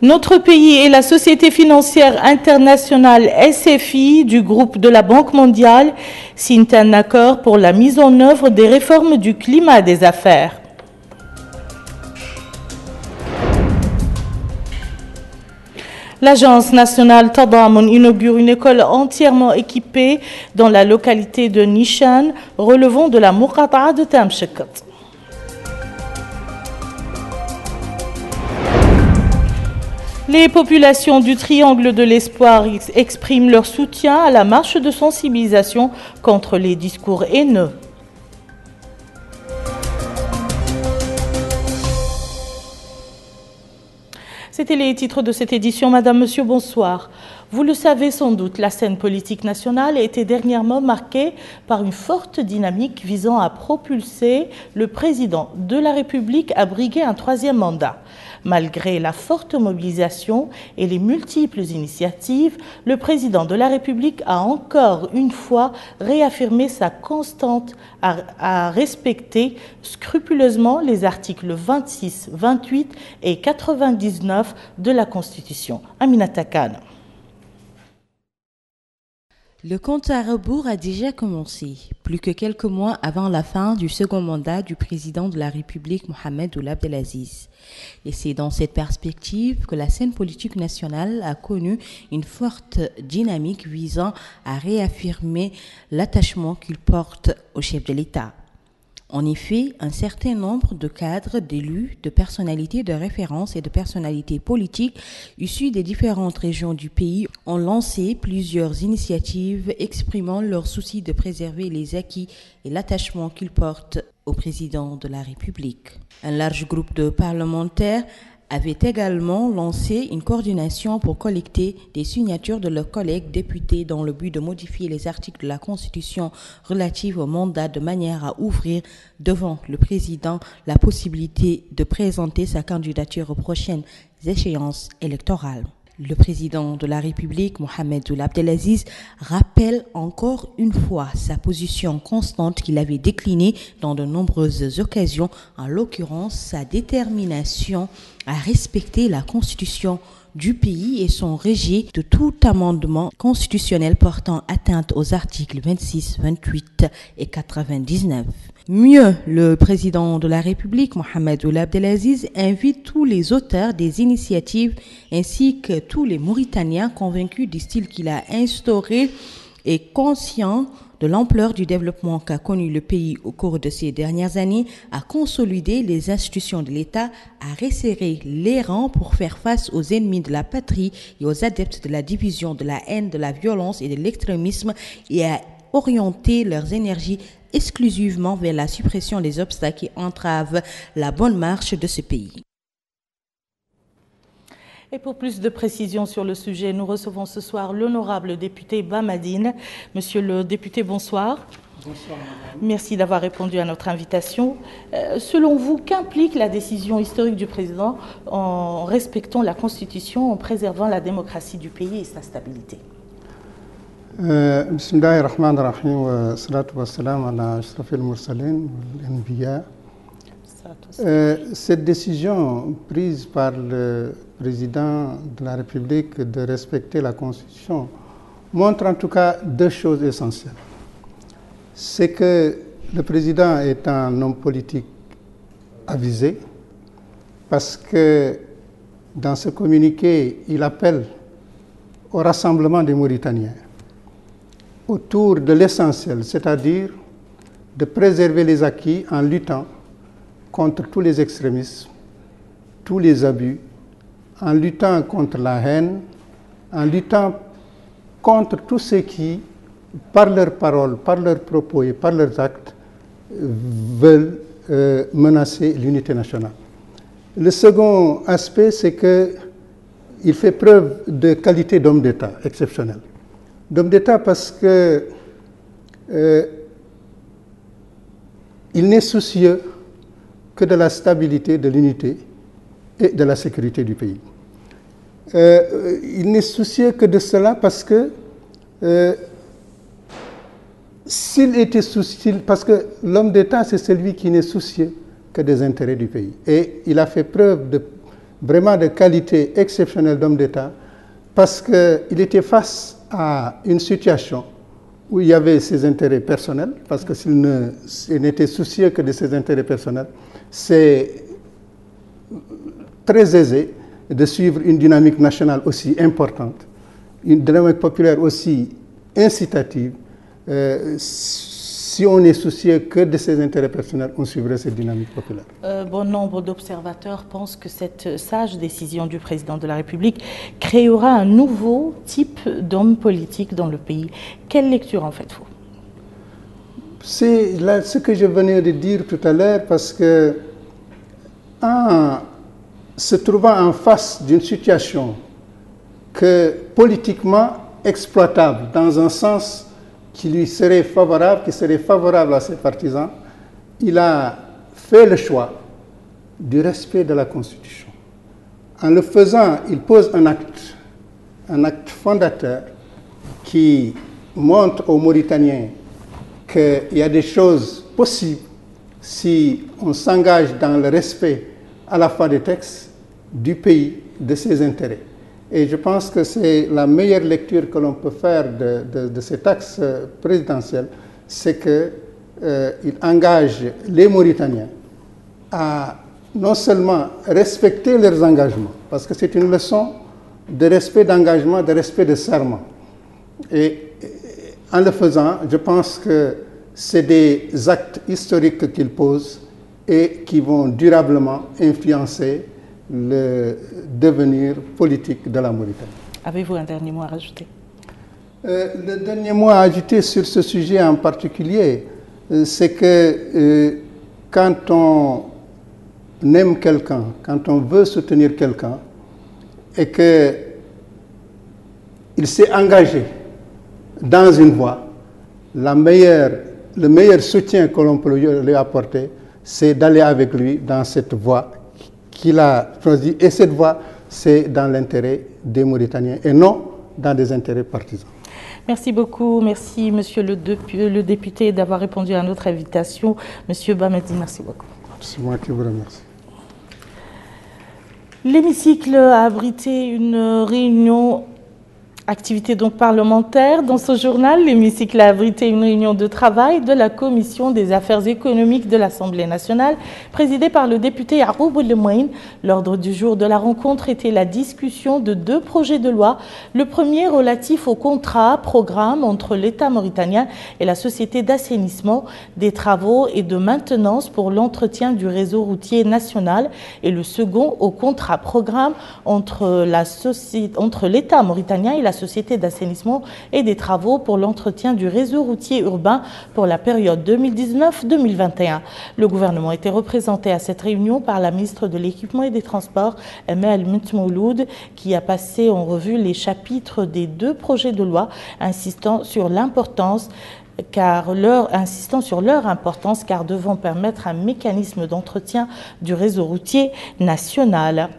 Notre pays et la Société financière internationale SFI du groupe de la Banque mondiale signent un accord pour la mise en œuvre des réformes du climat des affaires. L'Agence nationale Tadamun inaugure une école entièrement équipée dans la localité de Nishan, relevant de la Muqata'a de Tamsheket. Les populations du Triangle de l'Espoir expriment leur soutien à la marche de sensibilisation contre les discours haineux. C'était les titres de cette édition. Madame, Monsieur, bonsoir. Vous le savez sans doute, la scène politique nationale a été dernièrement marquée par une forte dynamique visant à propulser le président de la République à briguer un troisième mandat. Malgré la forte mobilisation et les multiples initiatives, le président de la République a encore une fois réaffirmé sa constante à respecter scrupuleusement les articles 26, 28 et 99 de la Constitution. Aminata Khan. Le compte à rebours a déjà commencé, plus que quelques mois avant la fin du second mandat du président de la République, Mohamed Ould Abdelaziz. Et c'est dans cette perspective que la scène politique nationale a connu une forte dynamique visant à réaffirmer l'attachement qu'il porte au chef de l'État. En effet, un certain nombre de cadres, d'élus, de personnalités de référence et de personnalités politiques issues des différentes régions du pays ont lancé plusieurs initiatives exprimant leur souci de préserver les acquis et l'attachement qu'ils portent au président de la République. Un large groupe de parlementaires avait également lancé une coordination pour collecter des signatures de leurs collègues députés dans le but de modifier les articles de la Constitution relatifs au mandat de manière à ouvrir devant le président la possibilité de présenter sa candidature aux prochaines échéances électorales. Le président de la République, Mohamed Ould Abdelaziz, rappelle encore une fois sa position constante qu'il avait déclinée dans de nombreuses occasions, en l'occurrence sa détermination à respecter la Constitution du pays et son rejet de tout amendement constitutionnel portant atteinte aux articles 26, 28 et 99. Mieux, le président de la République, Mohamed Ould Abdelaziz, invite tous les auteurs des initiatives ainsi que tous les Mauritaniens convaincus du style qu'il a instauré et conscients de l'ampleur du développement qu'a connu le pays au cours de ces dernières années, à consolider les institutions de l'État, à resserrer les rangs pour faire face aux ennemis de la patrie et aux adeptes de la division, de la haine, de la violence et de l'extrémisme et à orienter leurs énergies exclusivement vers la suppression des obstacles qui entravent la bonne marche de ce pays. Et pour plus de précisions sur le sujet, nous recevons ce soir l'honorable député Bamadine. Monsieur le député, bonsoir. Bonsoir, madame. Merci d'avoir répondu à notre invitation. Selon vous, qu'implique la décision historique du président en respectant la Constitution, en préservant la démocratie du pays et sa stabilité? Bismillahirrahmanirrahim wa salatu wa salam ala ashrafil mursalin wal anbiya. Cette décision prise par le président de la République de respecter la Constitution montre en tout cas deux choses essentielles. C'est que le président est un homme politique avisé parce que dans ce communiqué, il appelle au rassemblement des Mauritaniens autour de l'essentiel, c'est-à-dire de préserver les acquis en luttant contre tous les extrémismes, tous les abus, en luttant contre la haine, en luttant contre tous ceux qui, par leurs paroles, par leurs propos et par leurs actes, veulent menacer l'unité nationale. Le second aspect, c'est qu'il fait preuve de qualité d'homme d'État exceptionnel. D'homme d'État parce que il n'est soucieux que de la stabilité, de l'unité et de la sécurité du pays. Il n'est soucieux que de cela parce que s'il était soucieux, parce que l'homme d'État, c'est celui qui n'est soucieux que des intérêts du pays. Et il a fait preuve vraiment de qualité exceptionnelle d'homme d'État, parce qu'il était face à une situation où il y avait ses intérêts personnels, parce que s'il n'était soucieux que de ses intérêts personnels, c'est très aisé de suivre une dynamique nationale aussi importante, une dynamique populaire aussi incitative. Si on est soucieux que de ses intérêts personnels, on suivrait cette dynamique populaire. Bon nombre d'observateurs pensent que cette sage décision du président de la République créera un nouveau type d'homme politique dans le pays. Quelle lecture en faites-vous? C'est ce que je venais de dire tout à l'heure, parce que en se trouvant en face d'une situation politiquement exploitable, dans un sens qui lui serait favorable, qui serait favorable à ses partisans, il a fait le choix du respect de la Constitution. En le faisant, il pose un acte fondateur qui montre aux Mauritaniens qu'il y a des choses possibles si on s'engage dans le respect à la fois des textes, du pays, de ses intérêts. Et je pense que c'est la meilleure lecture que l'on peut faire de cet axe présidentiel, c'est qu'il engage les Mauritaniens à non seulement respecter leurs engagements, parce que c'est une leçon de respect d'engagement, de respect de serment. Et en le faisant, je pense que c'est des actes historiques qu'il pose et qui vont durablement influencer le devenir politique de la Mauritanie. Avez-vous un dernier mot à rajouter? Le dernier mot à ajouter sur ce sujet en particulier, c'est que quand on aime quelqu'un, quand on veut soutenir quelqu'un et qu'il s'est engagé dans une voie, le meilleur soutien que l'on peut lui apporter, c'est d'aller avec lui dans cette voie qu'il a choisie. Et cette voie, c'est dans l'intérêt des Mauritaniens et non dans des intérêts partisans. Merci beaucoup. Merci, monsieur le député, d'avoir répondu à notre invitation. Monsieur Bamedi, merci beaucoup. C'est moi qui vous remercie. L'hémicycle a abrité une réunion, activité donc parlementaire. Dans ce journal, l'hémicycle a abrité une réunion de travail de la Commission des affaires économiques de l'Assemblée nationale, présidée par le député Yaroub Lemouine. L'ordre du jour de la rencontre était la discussion de 2 projets de loi. Le premier relatif au contrat programme entre l'État mauritanien et la Société d'assainissement, des travaux et de maintenance pour l'entretien du réseau routier national, et le second au contrat programme entre l'État mauritanien et la Société d'assainissement et des travaux pour l'entretien du réseau routier urbain pour la période 2019-2021. Le gouvernement était représenté à cette réunion par la ministre de l'Équipement et des Transports, Emel Mouloud, qui a passé en revue les chapitres des 2 projets de loi, insistant sur leur importance car devant permettre un mécanisme d'entretien du réseau routier national.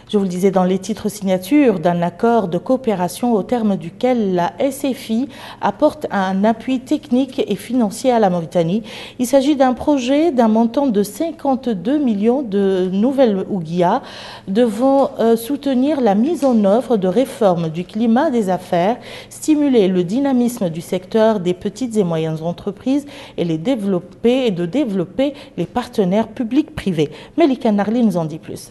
Je vous le disais dans les titres, signature d'un accord de coopération au terme duquel la SFI apporte un appui technique et financier à la Mauritanie. Il s'agit d'un projet d'un montant de 52 millions de nouvelles ouguiya devant soutenir la mise en œuvre de réformes du climat des affaires, stimuler le dynamisme du secteur des petites et moyennes entreprises et de développer les partenaires publics-privés. Melika Narli nous en dit plus.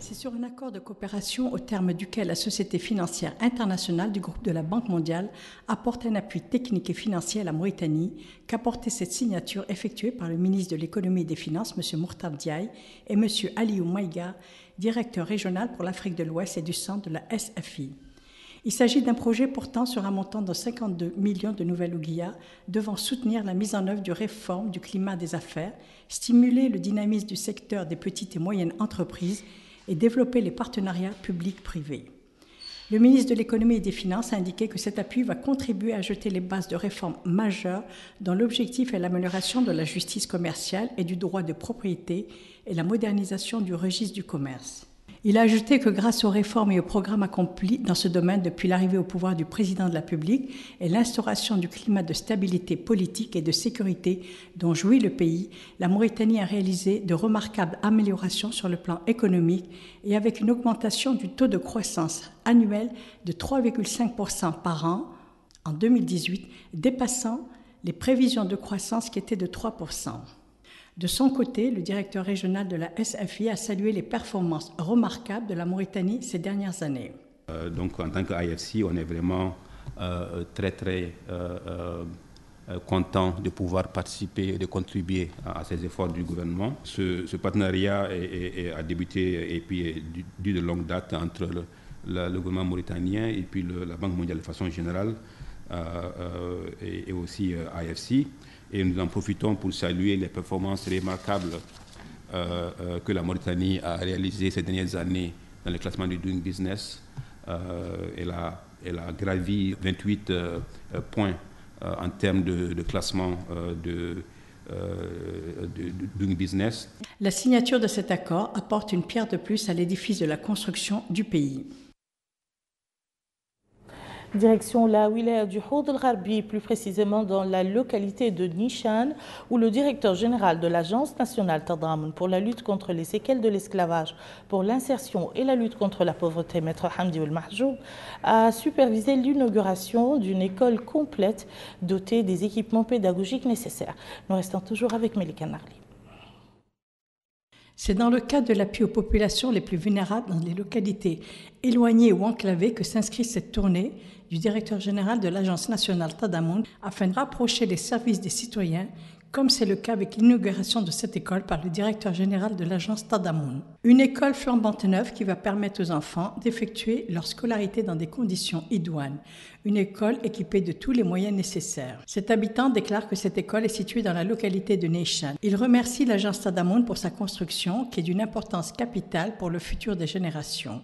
C'est sur un accord de coopération au terme duquel la Société financière internationale du groupe de la Banque mondiale apporte un appui technique et financier à la Mauritanie qu'a porté cette signature effectuée par le ministre de l'Économie et des Finances, M. Mourtab Diaye, et M. Aliou Maïga, directeur régional pour l'Afrique de l'Ouest et du Centre de la SFI. Il s'agit d'un projet portant sur un montant de 52 millions de nouvelles ouguiya devant soutenir la mise en œuvre du réforme du climat des affaires, stimuler le dynamisme du secteur des petites et moyennes entreprises et développer les partenariats publics-privés. Le ministre de l'Économie et des Finances a indiqué que cet appui va contribuer à jeter les bases de réformes majeures dont l'objectif est l'amélioration de la justice commerciale et du droit de propriété et la modernisation du registre du commerce. Il a ajouté que grâce aux réformes et aux programmes accomplis dans ce domaine depuis l'arrivée au pouvoir du président de la République et l'instauration du climat de stabilité politique et de sécurité dont jouit le pays, la Mauritanie a réalisé de remarquables améliorations sur le plan économique et avec une augmentation du taux de croissance annuel de 3,5% par an en 2018, dépassant les prévisions de croissance qui étaient de 3%. De son côté, le directeur régional de la SFI a salué les performances remarquables de la Mauritanie ces dernières années. Donc en tant qu'IFC, on est vraiment très content de pouvoir participer et de contribuer à ces efforts du gouvernement. Ce partenariat a débuté et puis est dû de longue date entre le gouvernement mauritanien et puis la Banque mondiale de façon générale et aussi IFC. Et nous en profitons pour saluer les performances remarquables que la Mauritanie a réalisées ces dernières années dans le classement du Doing Business. Elle a gravi 28 points en termes de classement de Doing Business. La signature de cet accord apporte une pierre de plus à l'édifice de la construction du pays. Direction la wilaya du Houd el-Gharbi, plus précisément dans la localité de Nishan, où le directeur général de l'Agence nationale Tadamun pour la lutte contre les séquelles de l'esclavage, pour l'insertion et la lutte contre la pauvreté, Maître Hamdi El-Mahjoub, a supervisé l'inauguration d'une école complète dotée des équipements pédagogiques nécessaires. Nous restons toujours avec Melika Narli. C'est dans le cadre de l'appui aux populations les plus vulnérables dans les localités éloignées ou enclavées que s'inscrit cette tournée du directeur général de l'Agence nationale Tadamun afin de rapprocher les services des citoyens, comme c'est le cas avec l'inauguration de cette école par le directeur général de l'Agence Tadamun. Une école flambante neuve qui va permettre aux enfants d'effectuer leur scolarité dans des conditions idoines. Une école équipée de tous les moyens nécessaires. Cet habitant déclare que cette école est située dans la localité de Nishan. Il remercie l'Agence Tadamun pour sa construction qui est d'une importance capitale pour le futur des générations.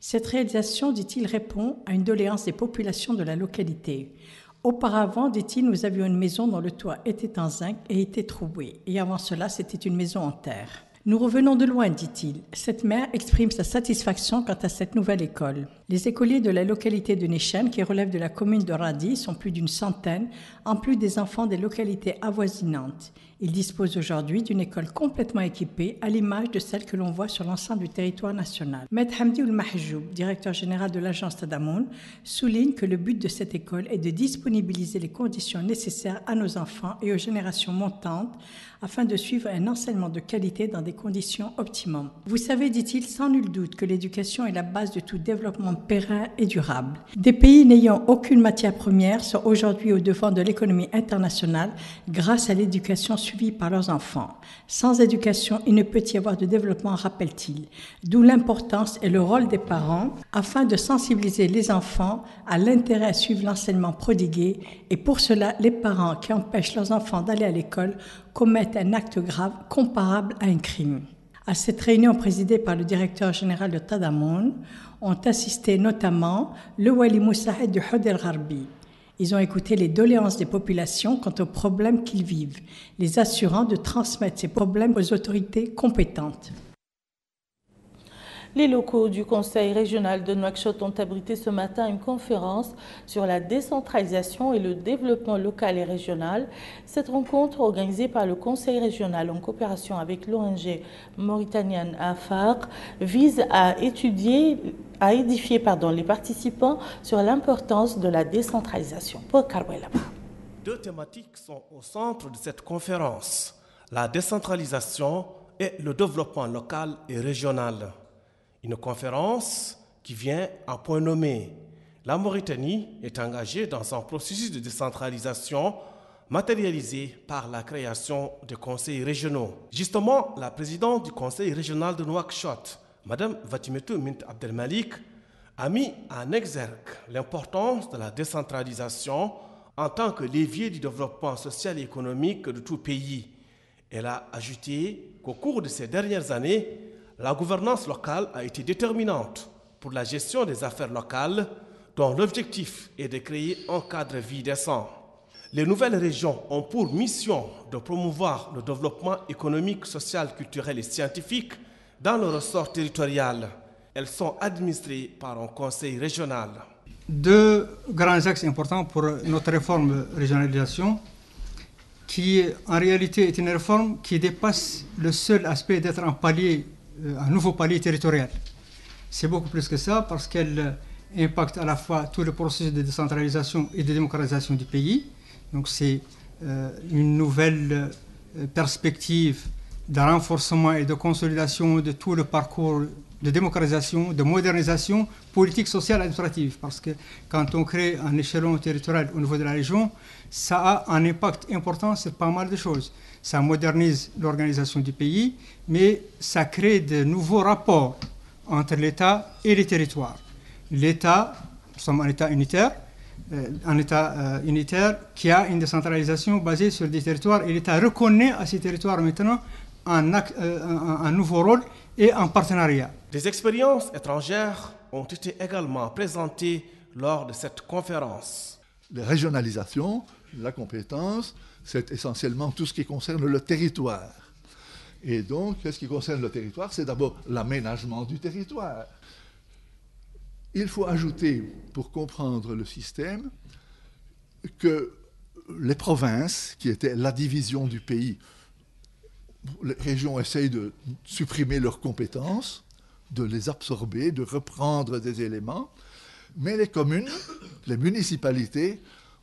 Cette réalisation, dit-il, répond à une doléance des populations de la localité. Auparavant, dit-il, nous avions une maison dont le toit était en zinc et était troué. Et avant cela, c'était une maison en terre. Nous revenons de loin, dit-il. Cette mère exprime sa satisfaction quant à cette nouvelle école. Les écoliers de la localité de Nishan, qui relève de la commune de Radi, sont plus d'une centaine, en plus des enfants des localités avoisinantes. Ils disposent aujourd'hui d'une école complètement équipée, à l'image de celle que l'on voit sur l'ensemble du territoire national. Maître Hamdi El-Mahjoub, directeur général de l'Agence Tadamun, souligne que le but de cette école est de disponibiliser les conditions nécessaires à nos enfants et aux générations montantes afin de suivre un enseignement de qualité dans des conditions optimum. Vous savez, dit-il, sans nul doute que l'éducation est la base de tout développement périn et durable. Des pays n'ayant aucune matière première sont aujourd'hui au devant de l'économie internationale grâce à l'éducation suivie par leurs enfants. Sans éducation, il ne peut y avoir de développement, rappelle-t-il. D'où l'importance et le rôle des parents afin de sensibiliser les enfants à l'intérêt à suivre l'enseignement prodigué et pour cela, les parents qui empêchent leurs enfants d'aller à l'école commettent un acte grave comparable à un crime. À cette réunion présidée par le directeur général de Tadamun ont assisté notamment le Wali Moussahed du Houd el-Gharbi. Ils ont écouté les doléances des populations quant aux problèmes qu'ils vivent, les assurant de transmettre ces problèmes aux autorités compétentes. Les locaux du Conseil régional de Nouakchott ont abrité ce matin une conférence sur la décentralisation et le développement local et régional. Cette rencontre, organisée par le Conseil régional en coopération avec l'ONG mauritanienne AFAR, vise à édifier les participants sur l'importance de la décentralisation. Deux thématiques sont au centre de cette conférence, la décentralisation et le développement local et régional. Une conférence qui vient à point nommé. La Mauritanie est engagée dans un processus de décentralisation matérialisé par la création de conseils régionaux. Justement, la présidente du conseil régional de Nouakchott, Mme Vatimetou Mint Abdelmalik, a mis en exergue l'importance de la décentralisation en tant que levier du développement social et économique de tout pays. Elle a ajouté qu'au cours de ces dernières années, la gouvernance locale a été déterminante pour la gestion des affaires locales, dont l'objectif est de créer un cadre de vie décent. Les nouvelles régions ont pour mission de promouvoir le développement économique, social, culturel et scientifique dans le ressort territorial. Elles sont administrées par un conseil régional. Deux grands axes importants pour notre réforme régionalisation, qui en réalité est une réforme qui dépasse le seul aspect d'être un nouveau palier territorial. C'est beaucoup plus que ça parce qu'elle impacte à la fois tout le processus de décentralisation et de démocratisation du pays. Donc c'est une nouvelle perspective de renforcement et de consolidation de tout le parcours de démocratisation, de modernisation politique, sociale et administrative. Parce que quand on crée un échelon territorial au niveau de la région, ça a un impact important sur pas mal de choses. Ça modernise l'organisation du pays, mais ça crée de nouveaux rapports entre l'État et les territoires. L'État, nous sommes un État unitaire, qui a une décentralisation basée sur des territoires, et l'État reconnaît à ces territoires maintenant un nouveau rôle et un partenariat. Des expériences étrangères ont été également présentées lors de cette conférence. La régionalisation, la compétence, c'est essentiellement tout ce qui concerne le territoire. Et donc, qu'est-ce qui concerne le territoire? C'est d'abord l'aménagement du territoire. Il faut ajouter, pour comprendre le système, que les provinces, qui étaient la division du pays, les régions essayent de supprimer leurs compétences, de les absorber, de reprendre des éléments, mais les communes, les municipalités,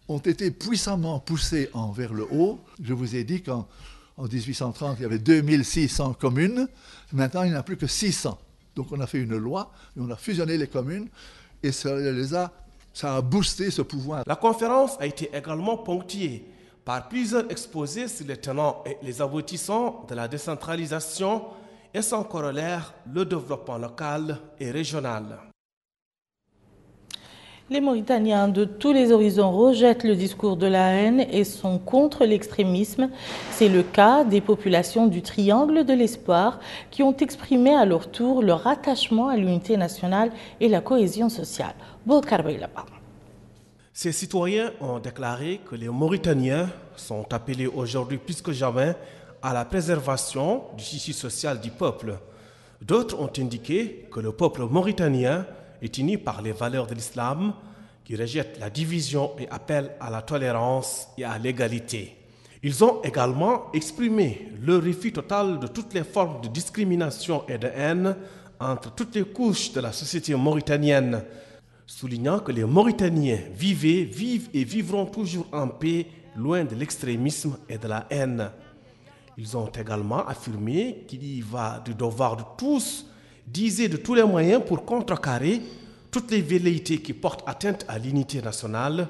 ont été puissamment poussées vers le haut. Je vous ai dit qu'en 1830, il y avait 2600 communes, maintenant il n'y en a plus que 600. Donc on a fait une loi, et on a fusionné les communes, et ça a boosté ce pouvoir. La conférence a été également ponctuée par plusieurs exposés sur les tenants et les aboutissants de la décentralisation et son corollaire, le développement local et régional. Les Mauritaniens de tous les horizons rejettent le discours de la haine et sont contre l'extrémisme. C'est le cas des populations du Triangle de l'Espoir qui ont exprimé à leur tour leur attachement à l'unité nationale et la cohésion sociale. Ces citoyens ont déclaré que les Mauritaniens sont appelés aujourd'hui plus que jamais à la préservation du tissu social du peuple. D'autres ont indiqué que le peuple mauritanien est uni par les valeurs de l'islam qui rejettent la division et appellent à la tolérance et à l'égalité. Ils ont également exprimé le refus total de toutes les formes de discrimination et de haine entre toutes les couches de la société mauritanienne, soulignant que les Mauritaniens vivent et vivront toujours en paix, loin de l'extrémisme et de la haine. Ils ont également affirmé qu'il y va du devoir de tous d'user de tous les moyens pour contrecarrer toutes les velléités qui portent atteinte à l'unité nationale.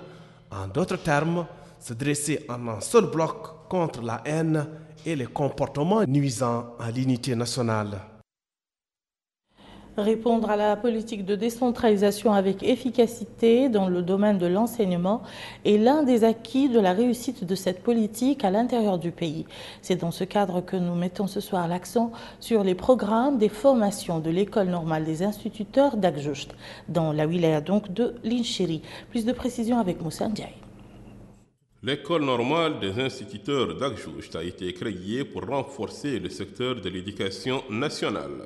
En d'autres termes, se dresser en un seul bloc contre la haine et les comportements nuisants à l'unité nationale. Répondre à la politique de décentralisation avec efficacité dans le domaine de l'enseignement est l'un des acquis de la réussite de cette politique à l'intérieur du pays. C'est dans ce cadre que nous mettons ce soir l'accent sur les programmes des formations de l'École normale des instituteurs d'Agjoust, dans la wilaya donc de Linchiri. Plus de précisions avec Moussa Ndiaye. L'école normale des instituteurs d'Agjoust a été créée pour renforcer le secteur de l'éducation nationale.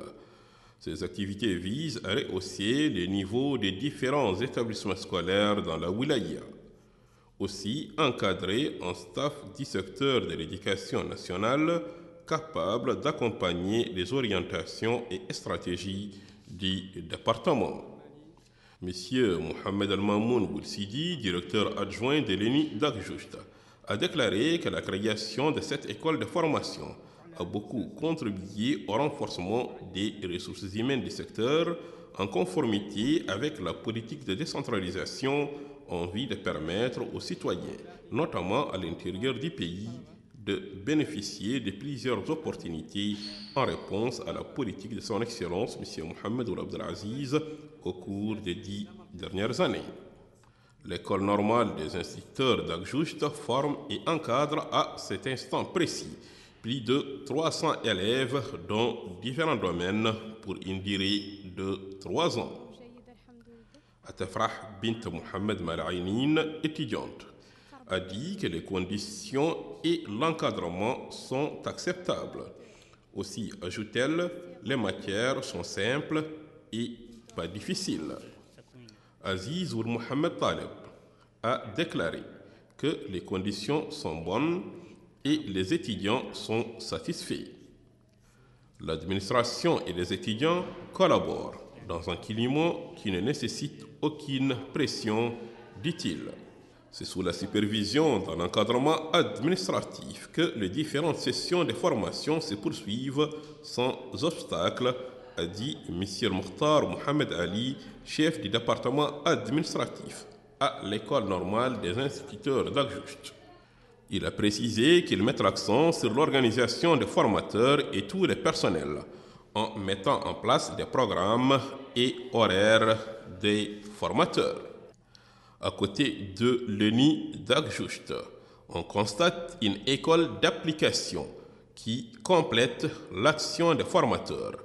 Ces activités visent à rehausser les niveaux des différents établissements scolaires dans la wilaya. Aussi, encadrer un staff du secteur de l'éducation nationale capable d'accompagner les orientations et stratégies du département. Monsieur Mohamed Al-Mamoun Boulsidi, directeur adjoint de l'ENI d'Agjoust, a déclaré que la création de cette école de formation a beaucoup contribué au renforcement des ressources humaines du secteur en conformité avec la politique de décentralisation en vue de permettre aux citoyens, notamment à l'intérieur du pays, de bénéficier de plusieurs opportunités en réponse à la politique de son Excellence, M. Mohamed Ould Abdelaziz, au cours des 10 dernières années. L'école normale des instituteurs d'Agjoust forme et encadre à cet instant précis plus de 300 élèves dans différents domaines pour une durée de 3 ans. Atafrah bint Mohamed Malaïnine, étudiante, a dit que les conditions et l'encadrement sont acceptables. Aussi, ajoute-t-elle, les matières sont simples et pas difficile. Aziz Ould Mohamed Taleb a déclaré que les conditions sont bonnes et les étudiants sont satisfaits. L'administration et les étudiants collaborent dans un climat qui ne nécessite aucune pression, dit-il. C'est sous la supervision d'un encadrement administratif que les différentes sessions de formation se poursuivent sans obstacle, a dit M. Mokhtar Mohamed Ali, chef du département administratif à l'École normale des instituteurs d'Agjucht. Il a précisé qu'il met l'accent sur l'organisation des formateurs et tous les personnels en mettant en place des programmes et horaires des formateurs. À côté de l'ENI d'Agjucht, on constate une école d'application qui complète l'action des formateurs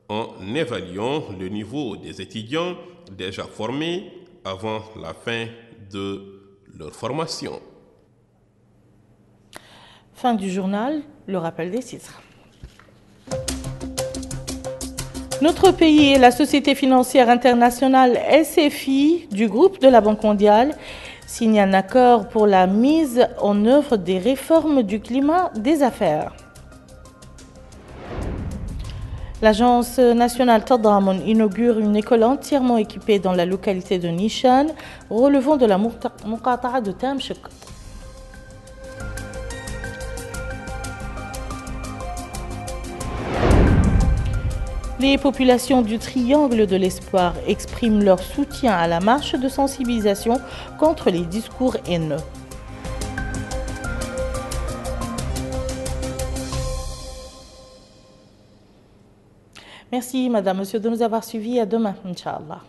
en évaluant le niveau des étudiants déjà formés avant la fin de leur formation. Fin du journal, le rappel des titres. Notre pays et la Société financière internationale SFI du groupe de la Banque mondiale signent un accord pour la mise en œuvre des réformes du climat des affaires. L'Agence nationale Tadamon inaugure une école entièrement équipée dans la localité de Nishan, relevant de la Muqata'a de Tamshik. Les populations du Triangle de l'Espoir expriment leur soutien à la marche de sensibilisation contre les discours haineux. Merci, Madame, Monsieur, de nous avoir suivis. À demain, Inch'Allah.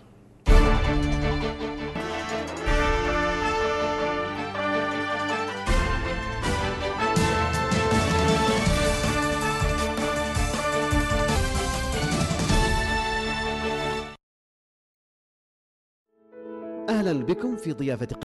أهلا بكم في ضيافة